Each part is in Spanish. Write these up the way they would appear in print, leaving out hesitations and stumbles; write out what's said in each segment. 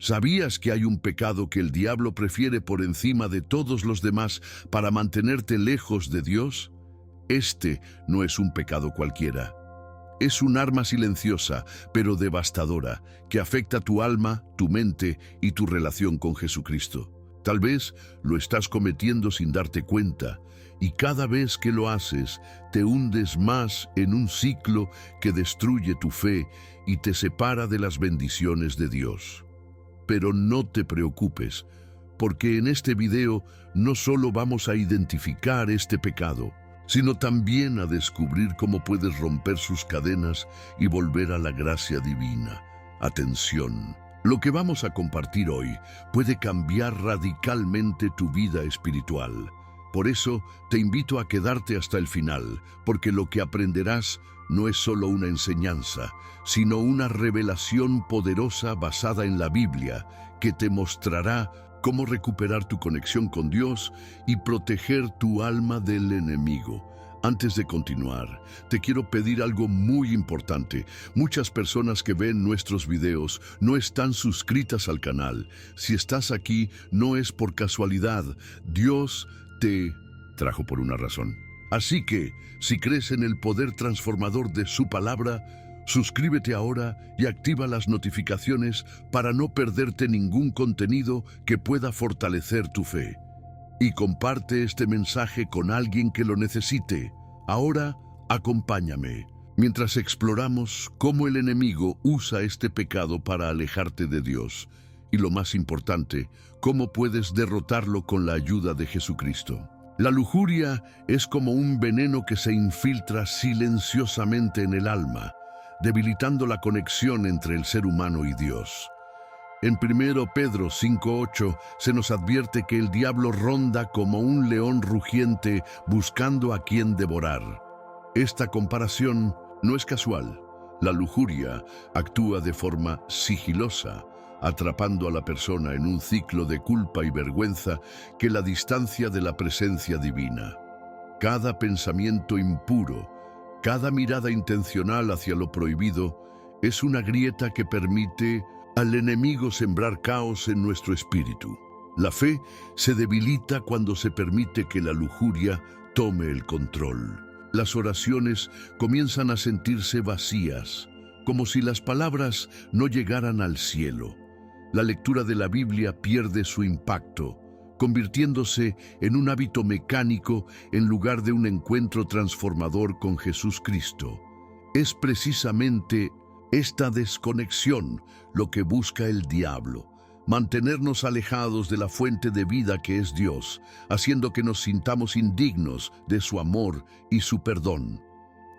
¿Sabías que hay un pecado que el diablo prefiere por encima de todos los demás para mantenerte lejos de Dios? Este no es un pecado cualquiera. Es un arma silenciosa, pero devastadora, que afecta tu alma, tu mente y tu relación con Jesucristo. Tal vez lo estás cometiendo sin darte cuenta, y cada vez que lo haces, te hundes más en un ciclo que destruye tu fe y te separa de las bendiciones de Dios. Pero no te preocupes, porque en este video no solo vamos a identificar este pecado, sino también a descubrir cómo puedes romper sus cadenas y volver a la gracia divina. Atención, lo que vamos a compartir hoy puede cambiar radicalmente tu vida espiritual. Por eso te invito a quedarte hasta el final, porque lo que aprenderás no es solo una enseñanza, sino una revelación poderosa basada en la Biblia que te mostrará cómo recuperar tu conexión con Dios y proteger tu alma del enemigo. Antes de continuar, te quiero pedir algo muy importante. Muchas personas que ven nuestros videos no están suscritas al canal. Si estás aquí, no es por casualidad. Dios te trajo por una razón. Así que, si crees en el poder transformador de su palabra, suscríbete ahora y activa las notificaciones para no perderte ningún contenido que pueda fortalecer tu fe. Y comparte este mensaje con alguien que lo necesite. Ahora, acompáñame, mientras exploramos cómo el enemigo usa este pecado para alejarte de Dios. Y lo más importante, cómo puedes derrotarlo con la ayuda de Jesucristo. La lujuria es como un veneno que se infiltra silenciosamente en el alma, debilitando la conexión entre el ser humano y Dios. En 1 Pedro 5:8 se nos advierte que el diablo ronda como un león rugiente buscando a quien devorar. Esta comparación no es casual. La lujuria actúa de forma sigilosa, atrapando a la persona en un ciclo de culpa y vergüenza que la distancia de la presencia divina. Cada pensamiento impuro, cada mirada intencional hacia lo prohibido, es una grieta que permite al enemigo sembrar caos en nuestro espíritu. La fe se debilita cuando se permite que la lujuria tome el control. Las oraciones comienzan a sentirse vacías, como si las palabras no llegaran al cielo. La lectura de la Biblia pierde su impacto, convirtiéndose en un hábito mecánico en lugar de un encuentro transformador con Jesucristo. Es precisamente esta desconexión lo que busca el diablo, mantenernos alejados de la fuente de vida que es Dios, haciendo que nos sintamos indignos de su amor y su perdón.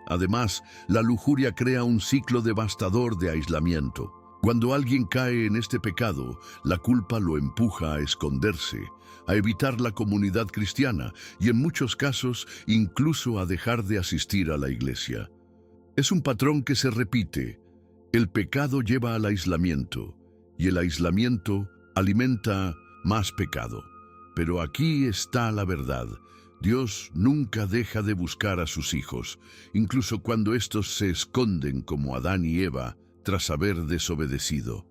Además, la lujuria crea un ciclo devastador de aislamiento. Cuando alguien cae en este pecado, la culpa lo empuja a esconderse, a evitar la comunidad cristiana y en muchos casos incluso a dejar de asistir a la iglesia. Es un patrón que se repite. El pecado lleva al aislamiento y el aislamiento alimenta más pecado. Pero aquí está la verdad. Dios nunca deja de buscar a sus hijos, incluso cuando estos se esconden como Adán y Eva tras haber desobedecido.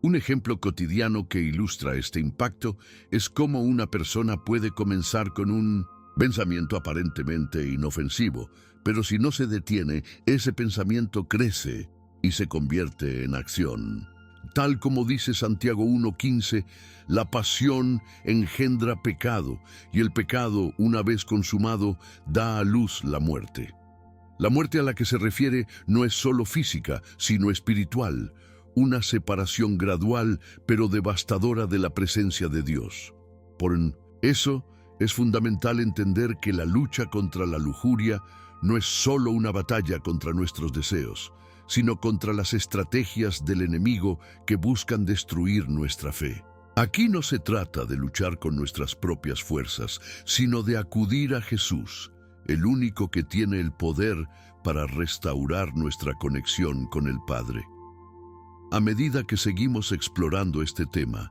Un ejemplo cotidiano que ilustra este impacto es cómo una persona puede comenzar con un pensamiento aparentemente inofensivo, pero si no se detiene, ese pensamiento crece y se convierte en acción. Tal como dice Santiago 1:15, la pasión engendra pecado, y el pecado, una vez consumado, da a luz la muerte. La muerte a la que se refiere no es solo física, sino espiritual, una separación gradual pero devastadora de la presencia de Dios. Por eso es fundamental entender que la lucha contra la lujuria no es solo una batalla contra nuestros deseos, sino contra las estrategias del enemigo que buscan destruir nuestra fe. Aquí no se trata de luchar con nuestras propias fuerzas, sino de acudir a Jesús, el único que tiene el poder para restaurar nuestra conexión con el Padre. A medida que seguimos explorando este tema,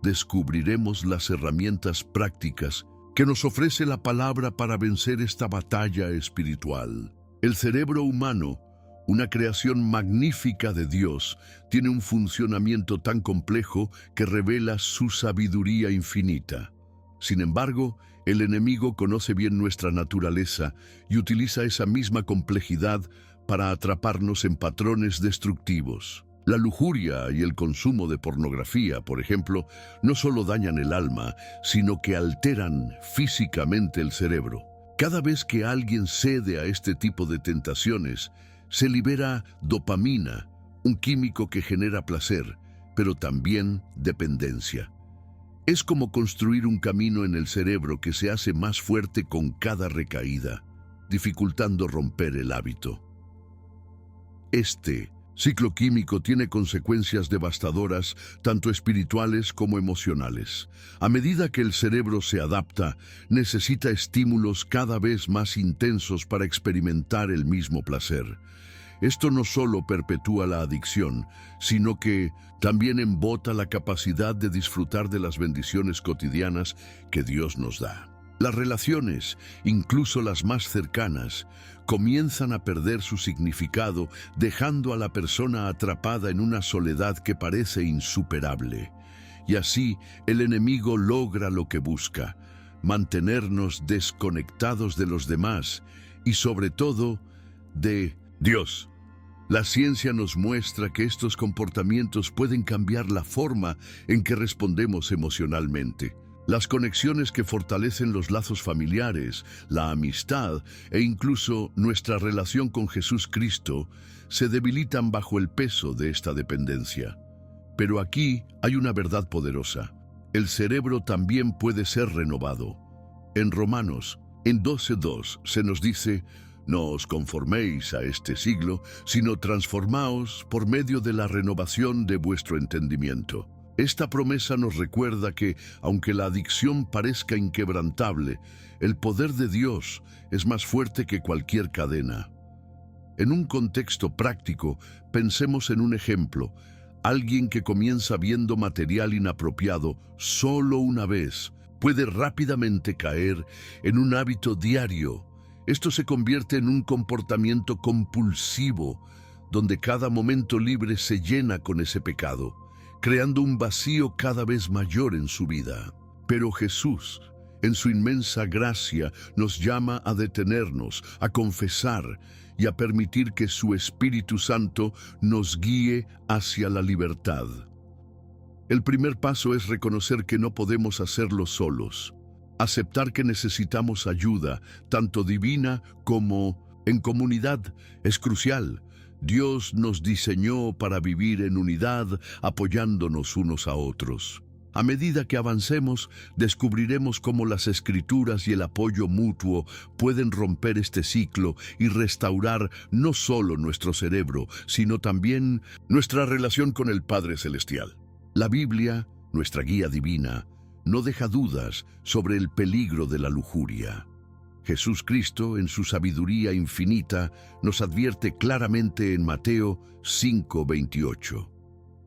descubriremos las herramientas prácticas que nos ofrece la palabra para vencer esta batalla espiritual. El cerebro humano, Una creación magnífica de Dios tiene un funcionamiento tan complejo que revela su sabiduría infinita. Sin embargo, el enemigo conoce bien nuestra naturaleza y utiliza esa misma complejidad para atraparnos en patrones destructivos. La lujuria y el consumo de pornografía, por ejemplo, no solo dañan el alma, sino que alteran físicamente el cerebro. Cada vez que alguien cede a este tipo de tentaciones, se libera dopamina, un químico que genera placer, pero también dependencia. Es como construir un camino en el cerebro que se hace más fuerte con cada recaída, dificultando romper el hábito. Este ciclo químico tiene consecuencias devastadoras, tanto espirituales como emocionales. A medida que el cerebro se adapta, necesita estímulos cada vez más intensos para experimentar el mismo placer. Esto no solo perpetúa la adicción, sino que también embota la capacidad de disfrutar de las bendiciones cotidianas que Dios nos da. Las relaciones, incluso las más cercanas, comienzan a perder su significado, dejando a la persona atrapada en una soledad que parece insuperable. Y así, el enemigo logra lo que busca: mantenernos desconectados de los demás y, sobre todo, de Dios. La ciencia nos muestra que estos comportamientos pueden cambiar la forma en que respondemos emocionalmente. Las conexiones que fortalecen los lazos familiares, la amistad e incluso nuestra relación con Jesús Cristo se debilitan bajo el peso de esta dependencia. Pero aquí hay una verdad poderosa: el cerebro también puede ser renovado. En Romanos, en 12:2, se nos dice: no os conforméis a este siglo, sino transformaos por medio de la renovación de vuestro entendimiento. Esta promesa nos recuerda que, aunque la adicción parezca inquebrantable, el poder de Dios es más fuerte que cualquier cadena. En un contexto práctico, pensemos en un ejemplo: alguien que comienza viendo material inapropiado solo una vez puede rápidamente caer en un hábito diario. Esto se convierte en un comportamiento compulsivo, donde cada momento libre se llena con ese pecado, creando un vacío cada vez mayor en su vida. Pero Jesús, en su inmensa gracia, nos llama a detenernos, a confesar y a permitir que su Espíritu Santo nos guíe hacia la libertad. El primer paso es reconocer que no podemos hacerlo solos. Aceptar que necesitamos ayuda, tanto divina como en comunidad, es crucial. Dios nos diseñó para vivir en unidad, apoyándonos unos a otros. A medida que avancemos, descubriremos cómo las Escrituras y el apoyo mutuo pueden romper este ciclo y restaurar no solo nuestro cerebro, sino también nuestra relación con el Padre Celestial. La Biblia, nuestra guía divina, no deja dudas sobre el peligro de la lujuria. Jesús Cristo, en su sabiduría infinita, nos advierte claramente en Mateo 5:28.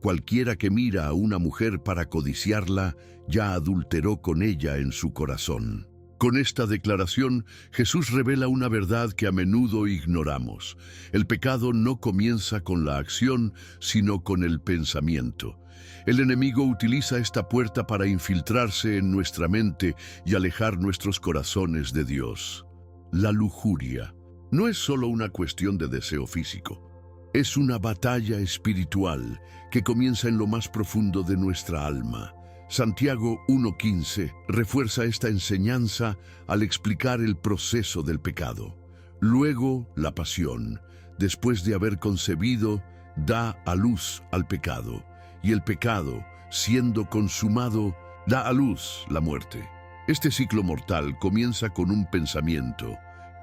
Cualquiera que mira a una mujer para codiciarla, ya adulteró con ella en su corazón. Con esta declaración, Jesús revela una verdad que a menudo ignoramos. El pecado no comienza con la acción, sino con el pensamiento. El enemigo utiliza esta puerta para infiltrarse en nuestra mente y alejar nuestros corazones de Dios. La lujuria no es solo una cuestión de deseo físico. Es una batalla espiritual que comienza en lo más profundo de nuestra alma. Santiago 1:15 refuerza esta enseñanza al explicar el proceso del pecado. Luego, la pasión, después de haber concebido, da a luz al pecado. Y el pecado, siendo consumado, da a luz la muerte. Este ciclo mortal comienza con un pensamiento,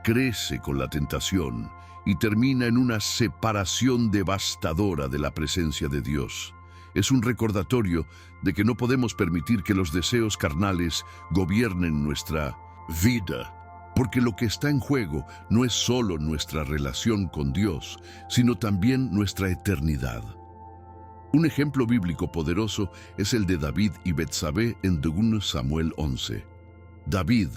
crece con la tentación y termina en una separación devastadora de la presencia de Dios. Es un recordatorio de que no podemos permitir que los deseos carnales gobiernen nuestra vida, porque lo que está en juego no es solo nuestra relación con Dios, sino también nuestra eternidad. Un ejemplo bíblico poderoso es el de David y Betsabé en 2 Samuel 11. David,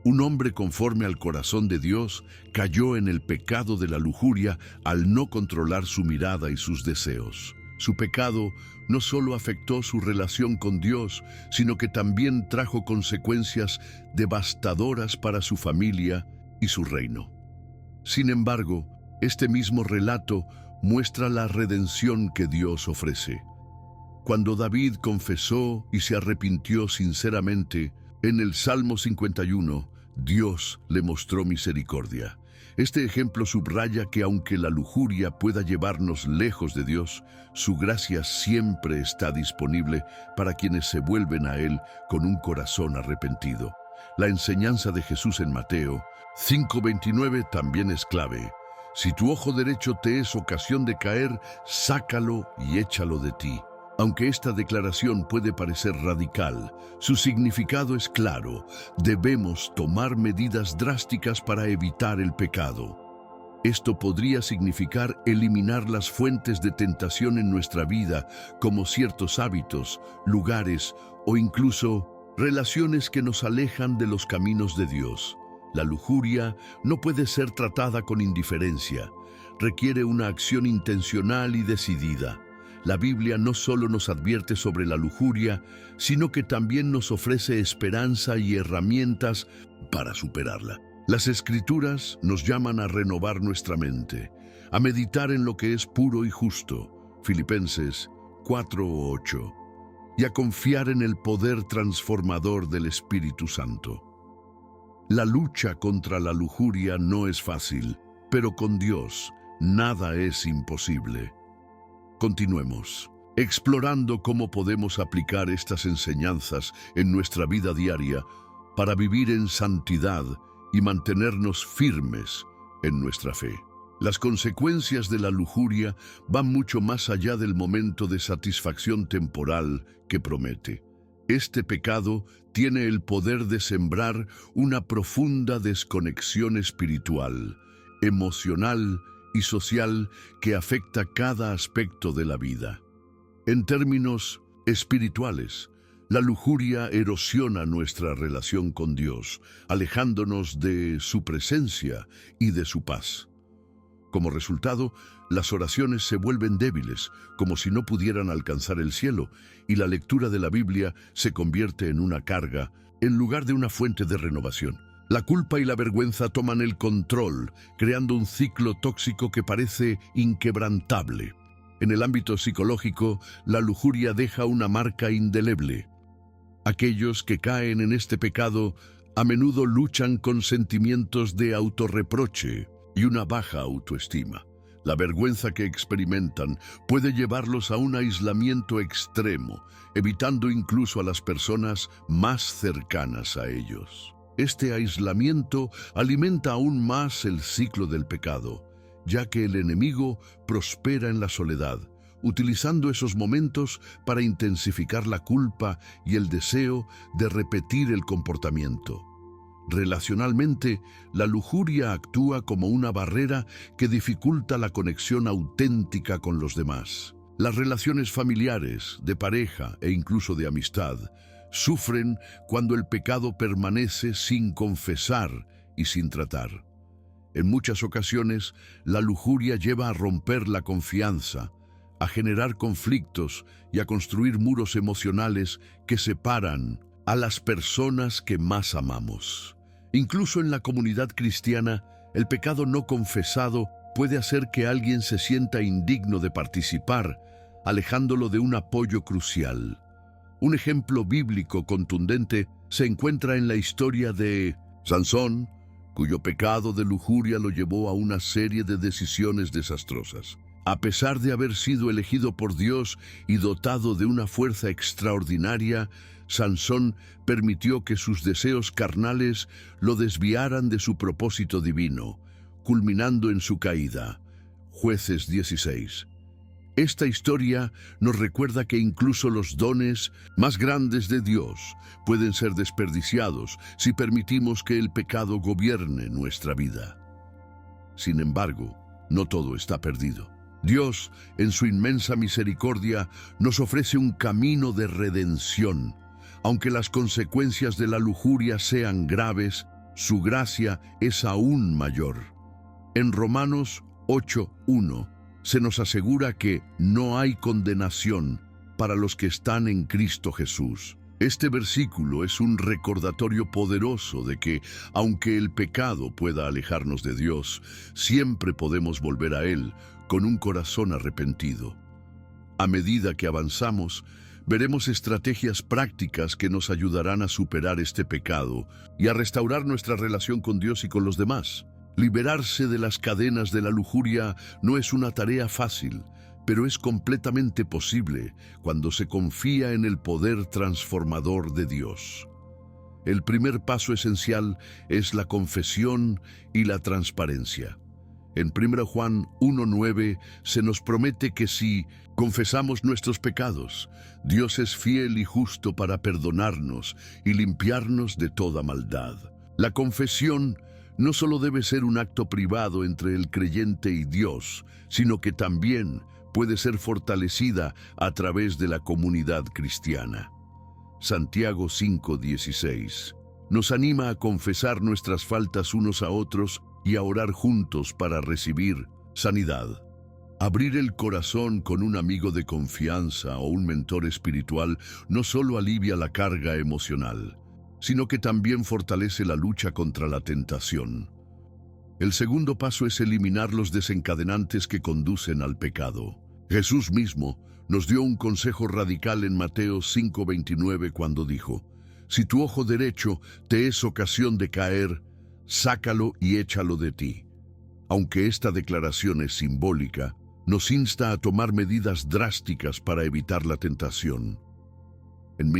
Un hombre conforme al corazón de Dios cayó en el pecado de la lujuria al no controlar su mirada y sus deseos. Su pecado no solo afectó su relación con Dios, sino que también trajo consecuencias devastadoras para su familia y su reino. Sin embargo, este mismo relato muestra la redención que Dios ofrece. Cuando David confesó y se arrepintió sinceramente, en el Salmo 51, Dios le mostró misericordia. Este ejemplo subraya que aunque la lujuria pueda llevarnos lejos de Dios, su gracia siempre está disponible para quienes se vuelven a Él con un corazón arrepentido. La enseñanza de Jesús en Mateo 5:29 también es clave. Si tu ojo derecho te es ocasión de caer, sácalo y échalo de ti. Aunque esta declaración puede parecer radical, su significado es claro. Debemos tomar medidas drásticas para evitar el pecado. Esto podría significar eliminar las fuentes de tentación en nuestra vida, como ciertos hábitos, lugares o incluso relaciones que nos alejan de los caminos de Dios. La lujuria no puede ser tratada con indiferencia. Requiere una acción intencional y decidida. La Biblia no solo nos advierte sobre la lujuria, sino que también nos ofrece esperanza y herramientas para superarla. Las Escrituras nos llaman a renovar nuestra mente, a meditar en lo que es puro y justo, Filipenses 4:8, y a confiar en el poder transformador del Espíritu Santo. La lucha contra la lujuria no es fácil, pero con Dios nada es imposible. Continuemos explorando cómo podemos aplicar estas enseñanzas en nuestra vida diaria para vivir en santidad y mantenernos firmes en nuestra fe. Las consecuencias de la lujuria van mucho más allá del momento de satisfacción temporal que promete. Este pecado tiene el poder de sembrar una profunda desconexión espiritual, emocional y social que afecta cada aspecto de la vida. En términos espirituales, la lujuria erosiona nuestra relación con Dios, alejándonos de su presencia y de su paz. Como resultado, las oraciones se vuelven débiles, como si no pudieran alcanzar el cielo, y la lectura de la Biblia se convierte en una carga, en lugar de una fuente de renovación. La culpa y la vergüenza toman el control, creando un ciclo tóxico que parece inquebrantable. En el ámbito psicológico, la lujuria deja una marca indeleble. Aquellos que caen en este pecado a menudo luchan con sentimientos de autorreproche y una baja autoestima. La vergüenza que experimentan puede llevarlos a un aislamiento extremo, evitando incluso a las personas más cercanas a ellos. Este aislamiento alimenta aún más el ciclo del pecado, ya que el enemigo prospera en la soledad, utilizando esos momentos para intensificar la culpa y el deseo de repetir el comportamiento. Relacionalmente, la lujuria actúa como una barrera que dificulta la conexión auténtica con los demás. Las relaciones familiares, de pareja e incluso de amistad sufren cuando el pecado permanece sin confesar y sin tratar. En muchas ocasiones, la lujuria lleva a romper la confianza, a generar conflictos y a construir muros emocionales que separan a las personas que más amamos. Incluso en la comunidad cristiana, el pecado no confesado puede hacer que alguien se sienta indigno de participar, alejándolo de un apoyo crucial. Un ejemplo bíblico contundente se encuentra en la historia de Sansón, cuyo pecado de lujuria lo llevó a una serie de decisiones desastrosas. A pesar de haber sido elegido por Dios y dotado de una fuerza extraordinaria, Sansón permitió que sus deseos carnales lo desviaran de su propósito divino, culminando en su caída. Jueces 16. Esta historia nos recuerda que incluso los dones más grandes de Dios pueden ser desperdiciados si permitimos que el pecado gobierne nuestra vida. Sin embargo, no todo está perdido. Dios, en su inmensa misericordia, nos ofrece un camino de redención. Aunque las consecuencias de la lujuria sean graves, su gracia es aún mayor. En Romanos 8:1 se nos asegura que no hay condenación para los que están en Cristo Jesús. Este versículo es un recordatorio poderoso de que, aunque el pecado pueda alejarnos de Dios, siempre podemos volver a Él con un corazón arrepentido. A medida que avanzamos, veremos estrategias prácticas que nos ayudarán a superar este pecado y a restaurar nuestra relación con Dios y con los demás. Liberarse de las cadenas de la lujuria no es una tarea fácil, pero es completamente posible cuando se confía en el poder transformador de Dios. El primer paso esencial es la confesión y la transparencia. En 1 Juan 1:9 se nos promete que si confesamos nuestros pecados, Dios es fiel y justo para perdonarnos y limpiarnos de toda maldad. La confesión no solo debe ser un acto privado entre el creyente y Dios, sino que también puede ser fortalecida a través de la comunidad cristiana. Santiago 5:16 nos anima a confesar nuestras faltas unos a otros y a orar juntos para recibir sanidad. Abrir el corazón con un amigo de confianza o un mentor espiritual no solo alivia la carga emocional, sino que también fortalece la lucha contra la tentación. El segundo paso es eliminar los desencadenantes que conducen al pecado. Jesús mismo nos dio un consejo radical en Mateo 5:29 cuando dijo: «Si tu ojo derecho te es ocasión de caer, sácalo y échalo de ti». Aunque esta declaración es simbólica, nos insta a tomar medidas drásticas para evitar la tentación. En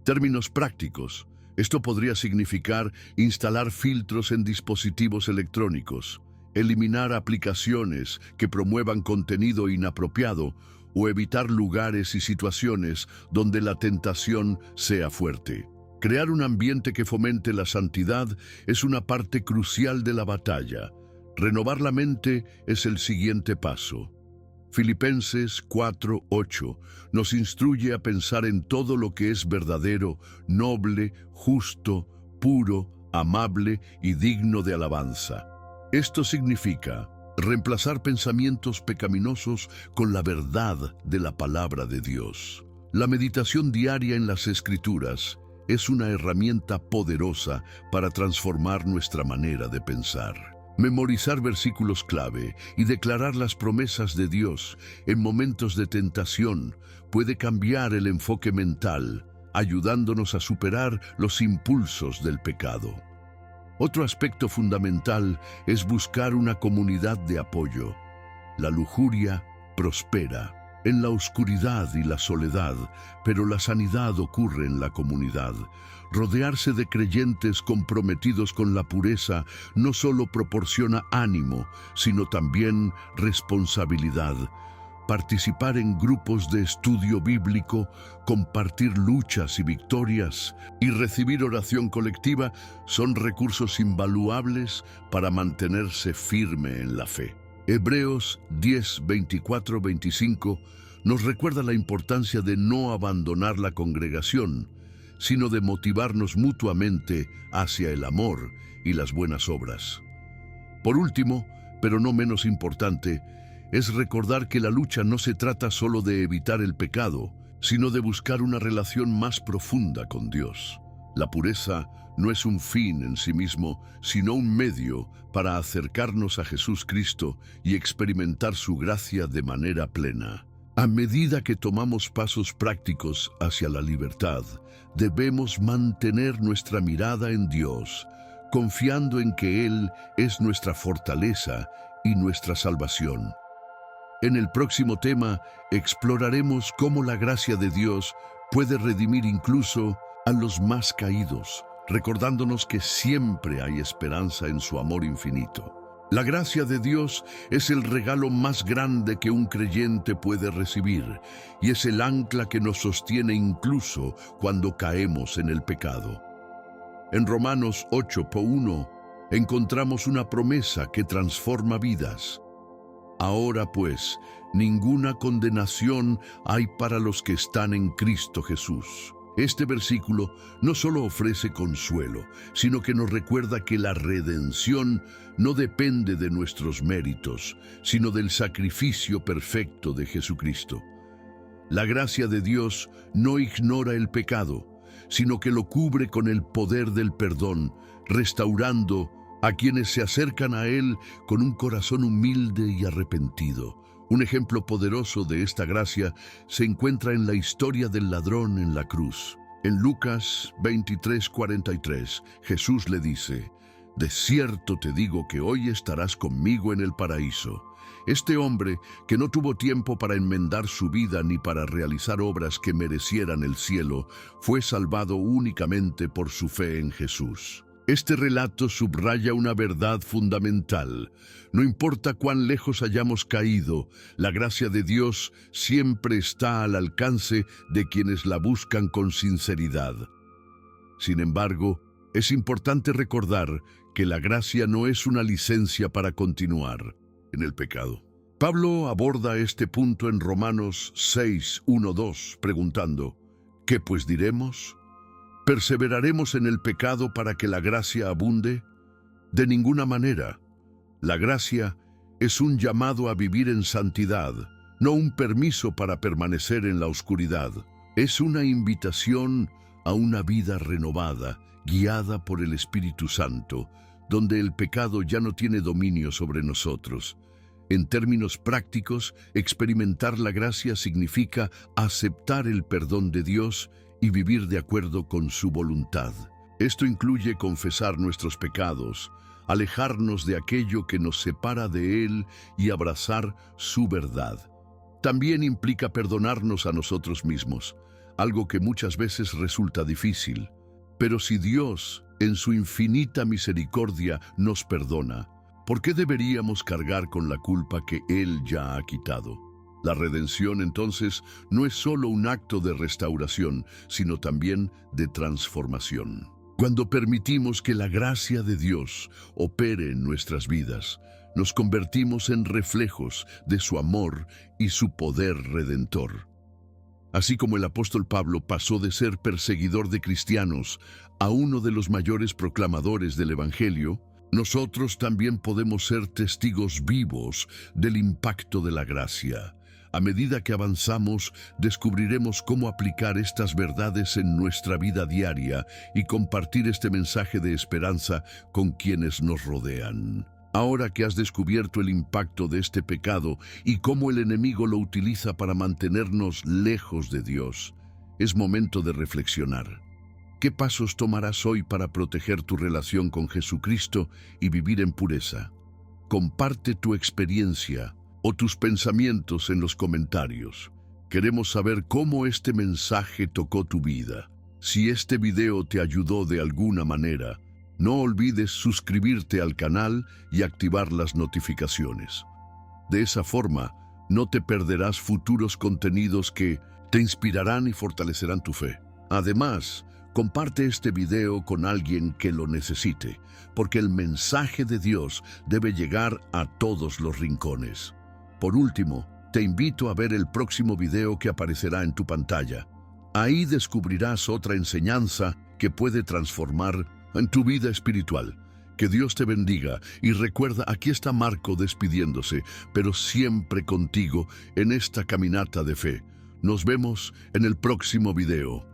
términos prácticos, esto podría significar instalar filtros en dispositivos electrónicos, eliminar aplicaciones que promuevan contenido inapropiado o evitar lugares y situaciones donde la tentación sea fuerte. Crear un ambiente que fomente la santidad es una parte crucial de la batalla. Renovar la mente es el siguiente paso. Filipenses 4:8 nos instruye a pensar en todo lo que es verdadero, noble, justo, puro, amable y digno de alabanza. Esto significa reemplazar pensamientos pecaminosos con la verdad de la palabra de Dios. La meditación diaria en las Escrituras es una herramienta poderosa para transformar nuestra manera de pensar. Memorizar versículos clave y declarar las promesas de Dios en momentos de tentación puede cambiar el enfoque mental, ayudándonos a superar los impulsos del pecado. Otro aspecto fundamental es buscar una comunidad de apoyo. La lujuria prospera en la oscuridad y la soledad, pero la sanidad ocurre en la comunidad. Rodearse de creyentes comprometidos con la pureza no solo proporciona ánimo, sino también responsabilidad. Participar en grupos de estudio bíblico, compartir luchas y victorias y recibir oración colectiva son recursos invaluables para mantenerse firme en la fe. Hebreos 10:24-25 nos recuerda la importancia de no abandonar la congregación, sino de motivarnos mutuamente hacia el amor y las buenas obras. Por último, pero no menos importante, es recordar que la lucha no se trata solo de evitar el pecado, sino de buscar una relación más profunda con Dios. La pureza no es un fin en sí mismo, sino un medio para acercarnos a Jesús Cristo y experimentar su gracia de manera plena. A medida que tomamos pasos prácticos hacia la libertad, debemos mantener nuestra mirada en Dios, confiando en que Él es nuestra fortaleza y nuestra salvación. En el próximo tema, exploraremos cómo la gracia de Dios puede redimir incluso a los más caídos, recordándonos que siempre hay esperanza en su amor infinito. La gracia de Dios es el regalo más grande que un creyente puede recibir y es el ancla que nos sostiene incluso cuando caemos en el pecado. En Romanos 8:1 encontramos una promesa que transforma vidas. Ahora pues, ninguna condenación hay para los que están en Cristo Jesús. Este versículo no solo ofrece consuelo, sino que nos recuerda que la redención no depende de nuestros méritos, sino del sacrificio perfecto de Jesucristo. La gracia de Dios no ignora el pecado, sino que lo cubre con el poder del perdón, restaurando a quienes se acercan a Él con un corazón humilde y arrepentido. Un ejemplo poderoso de esta gracia se encuentra en la historia del ladrón en la cruz. En Lucas 23:43, Jesús le dice: «De cierto te digo que hoy estarás conmigo en el paraíso». Este hombre, que no tuvo tiempo para enmendar su vida ni para realizar obras que merecieran el cielo, fue salvado únicamente por su fe en Jesús. Este relato subraya una verdad fundamental. No importa cuán lejos hayamos caído, la gracia de Dios siempre está al alcance de quienes la buscan con sinceridad. Sin embargo, es importante recordar que la gracia no es una licencia para continuar en el pecado. Pablo aborda este punto en Romanos 6:1-2, preguntando: ¿qué pues diremos? ¿Perseveraremos en el pecado para que la gracia abunde? De ninguna manera. La gracia es un llamado a vivir en santidad, no un permiso para permanecer en la oscuridad. Es una invitación a una vida renovada, guiada por el Espíritu Santo, donde el pecado ya no tiene dominio sobre nosotros. En términos prácticos, experimentar la gracia significa aceptar el perdón de Dios y vivir de acuerdo con su voluntad. Esto incluye confesar nuestros pecados, alejarnos de aquello que nos separa de Él y abrazar su verdad. También implica perdonarnos a nosotros mismos, algo que muchas veces resulta difícil. Pero si Dios, en su infinita misericordia, nos perdona, ¿por qué deberíamos cargar con la culpa que Él ya ha quitado? La redención, entonces, no es solo un acto de restauración, sino también de transformación. Cuando permitimos que la gracia de Dios opere en nuestras vidas, nos convertimos en reflejos de su amor y su poder redentor. Así como el apóstol Pablo pasó de ser perseguidor de cristianos a uno de los mayores proclamadores del Evangelio, nosotros también podemos ser testigos vivos del impacto de la gracia. A medida que avanzamos, descubriremos cómo aplicar estas verdades en nuestra vida diaria y compartir este mensaje de esperanza con quienes nos rodean. Ahora que has descubierto el impacto de este pecado y cómo el enemigo lo utiliza para mantenernos lejos de Dios, es momento de reflexionar. ¿Qué pasos tomarás hoy para proteger tu relación con Jesucristo y vivir en pureza? Comparte tu experiencia o tus pensamientos en los comentarios. Queremos saber cómo este mensaje tocó tu vida. Si este video te ayudó de alguna manera, no olvides suscribirte al canal y activar las notificaciones. De esa forma, no te perderás futuros contenidos que te inspirarán y fortalecerán tu fe. Además, comparte este video con alguien que lo necesite, porque el mensaje de Dios debe llegar a todos los rincones. Por último, te invito a ver el próximo video que aparecerá en tu pantalla. Ahí descubrirás otra enseñanza que puede transformar en tu vida espiritual. Que Dios te bendiga y recuerda, aquí está Marco despidiéndose, pero siempre contigo en esta caminata de fe. Nos vemos en el próximo video.